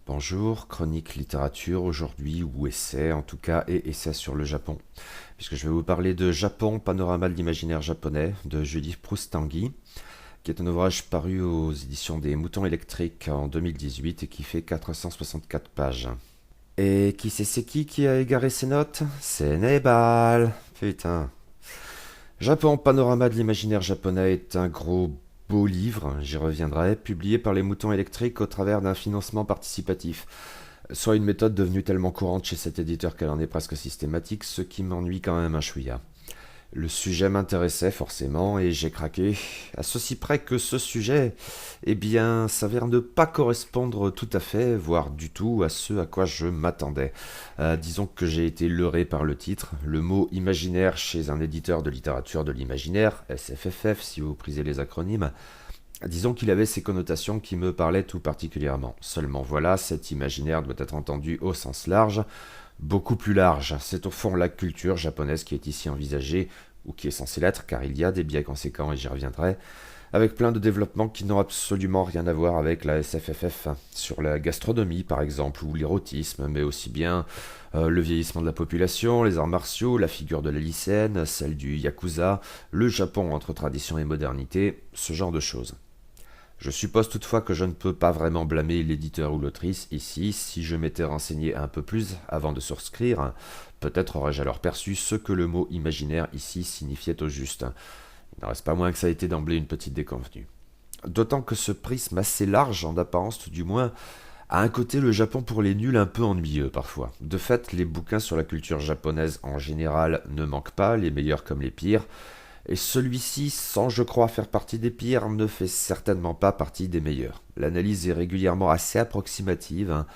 Bonjour, chronique littérature aujourd'hui, ou essai en tout cas, et essai sur le Japon. Puisque je vais vous parler de Japon, panorama de l'imaginaire japonais, de Judith Proust-Tanguy, qui est un ouvrage paru aux éditions des Moutons électriques en 2018 et qui fait 464 pages. Et qui c'est qui a égaré ses notes? C'est Nebal. Putain. Japon, panorama de l'imaginaire japonais est un gros beau livre, j'y reviendrai, publié par les Moutons électriques au travers d'un financement participatif. Soit une méthode devenue tellement courante chez cet éditeur qu'elle en est presque systématique, ce qui m'ennuie quand même un chouïa. Le sujet m'intéressait forcément et j'ai craqué, à ceci près que ce sujet, eh bien, s'avère ne pas correspondre tout à fait, voire du tout, à ce à quoi je m'attendais. Disons que j'ai été leurré par le titre, le mot imaginaire chez un éditeur de littérature de l'imaginaire, SFFF si vous prisez les acronymes. Disons qu'il avait ces connotations qui me parlaient tout particulièrement. Seulement voilà, cet imaginaire doit être entendu au sens large, beaucoup plus large. C'est au fond la culture japonaise qui est ici envisagée, ou qui est censée l'être, car il y a des biais conséquents et j'y reviendrai, avec plein de développements qui n'ont absolument rien à voir avec la SFFF, sur la gastronomie par exemple, ou l'érotisme, mais aussi bien le vieillissement de la population, les arts martiaux, la figure de la lycéenne, celle du yakuza, le Japon entre tradition et modernité, ce genre de choses. Je suppose toutefois que je ne peux pas vraiment blâmer l'éditeur ou l'autrice ici. Si je m'étais renseigné un peu plus avant de souscrire, peut-être aurais-je alors perçu ce que le mot imaginaire ici signifiait au juste. Il n'en reste pas moins que ça a été d'emblée une petite déconvenue. D'autant que ce prisme assez large, en apparence tout du moins, a un côté le Japon pour les nuls un peu ennuyeux parfois. De fait, les bouquins sur la culture japonaise en général ne manquent pas, les meilleurs comme les pires, et celui-ci, sans je crois faire partie des pires, ne fait certainement pas partie des meilleurs. L'analyse est régulièrement assez approximative, hein,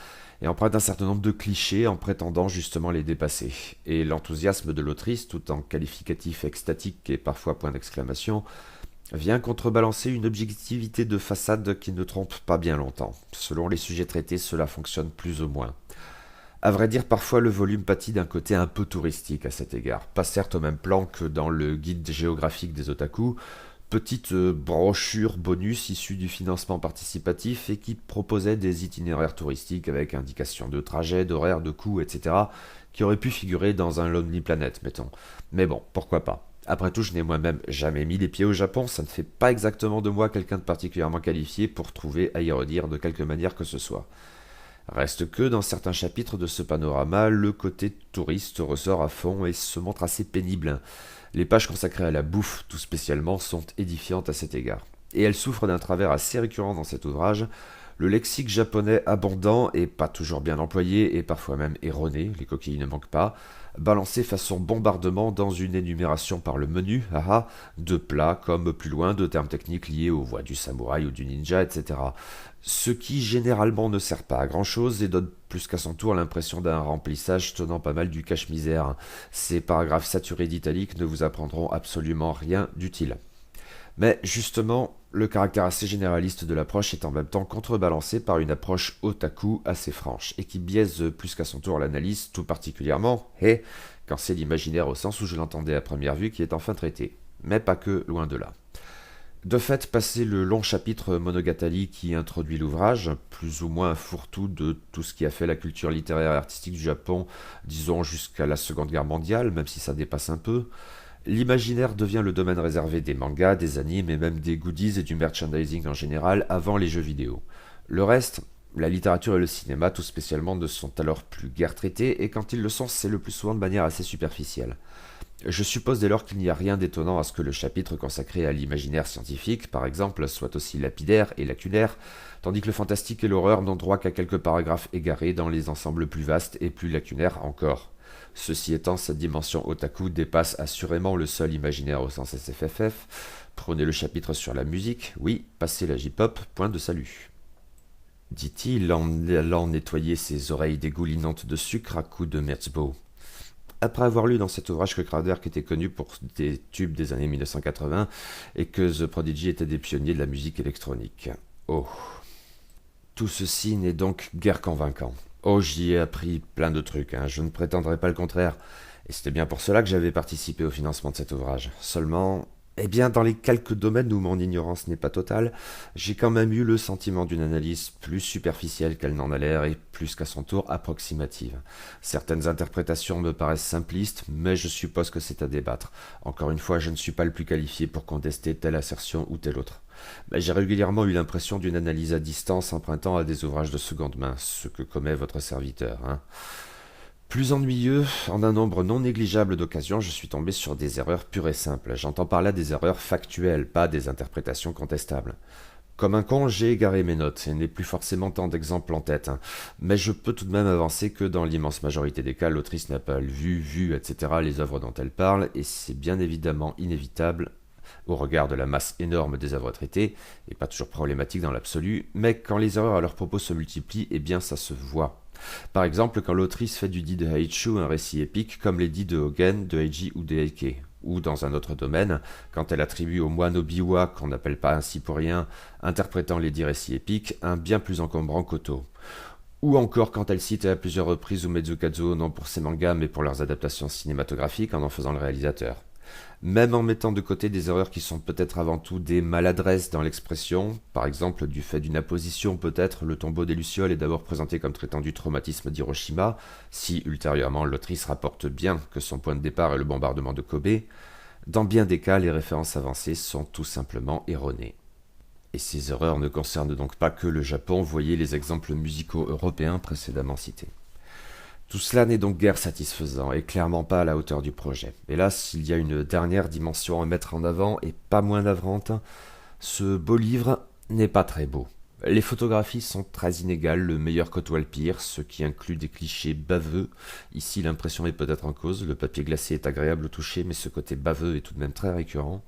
et emprunte un certain nombre de clichés en prétendant justement les dépasser. Et l'enthousiasme de l'autrice, tout en qualificatif extatique et parfois point d'exclamation, vient contrebalancer une objectivité de façade qui ne trompe pas bien longtemps. Selon les sujets traités, cela fonctionne plus ou moins. À vrai dire, parfois le volume pâtit d'un côté un peu touristique à cet égard. Pas certes au même plan que dans le guide géographique des otaku, petite brochure bonus issue du financement participatif et qui proposait des itinéraires touristiques avec indication de trajet, d'horaire, de coûts, etc., qui auraient pu figurer dans un Lonely Planet, mettons. Mais bon, pourquoi pas. Après tout, je n'ai moi-même jamais mis les pieds au Japon, ça ne fait pas exactement de moi quelqu'un de particulièrement qualifié pour trouver à y redire de quelque manière que ce soit. Reste que dans certains chapitres de ce panorama, le côté touriste ressort à fond et se montre assez pénible. Les pages consacrées à la bouffe, tout spécialement, sont édifiantes à cet égard. Et elles souffrent d'un travers assez récurrent dans cet ouvrage, le lexique japonais abondant et pas toujours bien employé et parfois même erroné, les coquilles ne manquent pas, balancé façon bombardement dans une énumération par le menu, haha, de plats comme plus loin de termes techniques liés aux voies du samouraï ou du ninja, etc. Ce qui généralement ne sert pas à grand chose et donne plus qu'à son tour l'impression d'un remplissage tenant pas mal du cache-misère. Ces paragraphes saturés d'italique ne vous apprendront absolument rien d'utile. Mais justement, le caractère assez généraliste de l'approche est en même temps contrebalancé par une approche otaku assez franche, et qui biaise plus qu'à son tour l'analyse, tout particulièrement, quand c'est l'imaginaire au sens où je l'entendais à première vue qui est enfin traité. Mais pas que, loin de là. De fait, passé le long chapitre Monogatari qui introduit l'ouvrage, plus ou moins un fourre-tout de tout ce qui a fait la culture littéraire et artistique du Japon, disons jusqu'à la Seconde Guerre mondiale, même si ça dépasse un peu, l'imaginaire devient le domaine réservé des mangas, des animes et même des goodies et du merchandising en général avant les jeux vidéo. Le reste, la littérature et le cinéma tout spécialement ne sont alors plus guère traités et quand ils le sont, c'est le plus souvent de manière assez superficielle. Je suppose dès lors qu'il n'y a rien d'étonnant à ce que le chapitre consacré à l'imaginaire scientifique, par exemple, soit aussi lapidaire et lacunaire, tandis que le fantastique et l'horreur n'ont droit qu'à quelques paragraphes égarés dans les ensembles plus vastes et plus lacunaires encore. Ceci étant, cette dimension otaku dépasse assurément le seul imaginaire au sens SFFF. Prenez le chapitre sur la musique, oui, passez la J-pop, point de salut. Dit-il en allant nettoyer ses oreilles dégoulinantes de sucre à coups de Merzbow. Après avoir lu dans cet ouvrage que Kraftwerk était connu pour des tubes des années 1980 et que The Prodigy était des pionniers de la musique électronique. Oh. Tout ceci n'est donc guère convaincant. Oh, j'y ai appris plein de trucs, hein, je ne prétendrai pas le contraire. Et c'était bien pour cela que j'avais participé au financement de cet ouvrage. Seulement, Eh bien, dans les quelques domaines où mon ignorance n'est pas totale, j'ai quand même eu le sentiment d'une analyse plus superficielle qu'elle n'en a l'air et plus qu'à son tour approximative. Certaines interprétations me paraissent simplistes, mais je suppose que c'est à débattre. Encore une fois, je ne suis pas le plus qualifié pour contester telle assertion ou telle autre. Mais j'ai régulièrement eu l'impression d'une analyse à distance empruntant à des ouvrages de seconde main, ce que commet votre serviteur, hein. Plus ennuyeux, en un nombre non négligeable d'occasions, je suis tombé sur des erreurs pures et simples. J'entends par là des erreurs factuelles, pas des interprétations contestables. Comme un con, j'ai égaré mes notes, et n'ai plus forcément tant d'exemples en tête, hein. Mais je peux tout de même avancer que dans l'immense majorité des cas, l'autrice n'a pas vu, etc. les œuvres dont elle parle, et c'est bien évidemment inévitable au regard de la masse énorme des œuvres traitées, et pas toujours problématique dans l'absolu, mais quand les erreurs à leur propos se multiplient, eh bien ça se voit. Par exemple, quand l'autrice fait du dit de Heichu un récit épique, comme les dits de Hogen, de Heiji ou de Heike. Ou dans un autre domaine, quand elle attribue au moine Obiwa, qu'on n'appelle pas ainsi pour rien, interprétant les dits récits épiques, un bien plus encombrant koto. Ou encore quand elle cite à plusieurs reprises Umezu Kazuo non pour ses mangas mais pour leurs adaptations cinématographiques en faisant le réalisateur. Même en mettant de côté des erreurs qui sont peut-être avant tout des maladresses dans l'expression, par exemple du fait d'une apposition peut-être, le tombeau des Lucioles est d'abord présenté comme traitant du traumatisme d'Hiroshima, si ultérieurement l'autrice rapporte bien que son point de départ est le bombardement de Kobe, dans bien des cas les références avancées sont tout simplement erronées. Et ces erreurs ne concernent donc pas que le Japon, voyez les exemples musicaux européens précédemment cités. Tout cela n'est donc guère satisfaisant et clairement pas à la hauteur du projet. Hélas, il y a une dernière dimension à mettre en avant et pas moins navrante. Ce beau livre n'est pas très beau. Les photographies sont très inégales, le meilleur côtoie le pire, ce qui inclut des clichés baveux. Ici, l'impression est peut-être en cause, le papier glacé est agréable au toucher, mais ce côté baveux est tout de même très récurrent.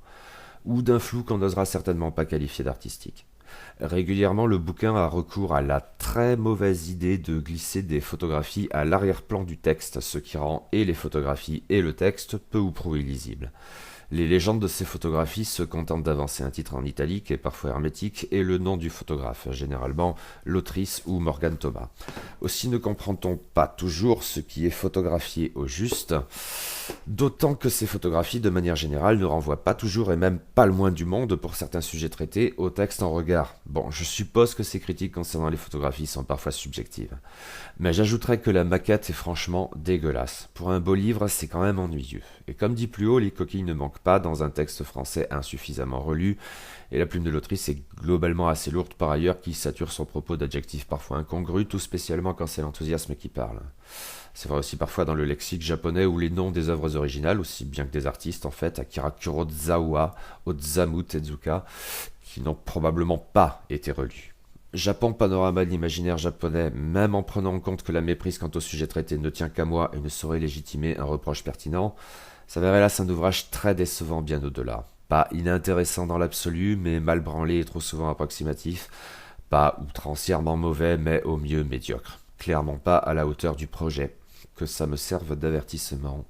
Ou d'un flou qu'on n'osera certainement pas qualifier d'artistique. Régulièrement, le bouquin a recours à la très mauvaise idée de glisser des photographies à l'arrière-plan du texte, ce qui rend et les photographies et le texte peu ou prou illisibles. Les légendes de ces photographies se contentent d'avancer un titre en italique et parfois hermétique et le nom du photographe, généralement l'autrice ou Morgan Thomas. Aussi ne comprend-on pas toujours ce qui est photographié au juste, d'autant que ces photographies, de manière générale, ne renvoient pas toujours et même pas le moins du monde pour certains sujets traités au texte en regard. Bon, je suppose que ces critiques concernant les photographies sont parfois subjectives. Mais j'ajouterais que la maquette est franchement dégueulasse. Pour un beau livre, c'est quand même ennuyeux. Et comme dit plus haut, les coquilles ne manquent pas dans un texte français insuffisamment relu, et la plume de l'autrice est globalement assez lourde par ailleurs, qui sature son propos d'adjectifs parfois incongrus, tout spécialement quand c'est l'enthousiasme qui parle. C'est vrai aussi parfois dans le lexique japonais où les noms des œuvres originales, aussi bien que des artistes en fait, Akira Kurosawa, Osamu Tezuka, qui n'ont probablement pas été relus. Japon, panorama de l'imaginaire japonais, même en prenant en compte que la méprise quant au sujet traité ne tient qu'à moi et ne saurait légitimer un reproche pertinent, s'avère hélas un ouvrage très décevant bien au-delà. Pas inintéressant dans l'absolu, mais mal branlé et trop souvent approximatif. Pas outrancièrement mauvais, mais au mieux médiocre. Clairement pas à la hauteur du projet. Que ça me serve d'avertissement.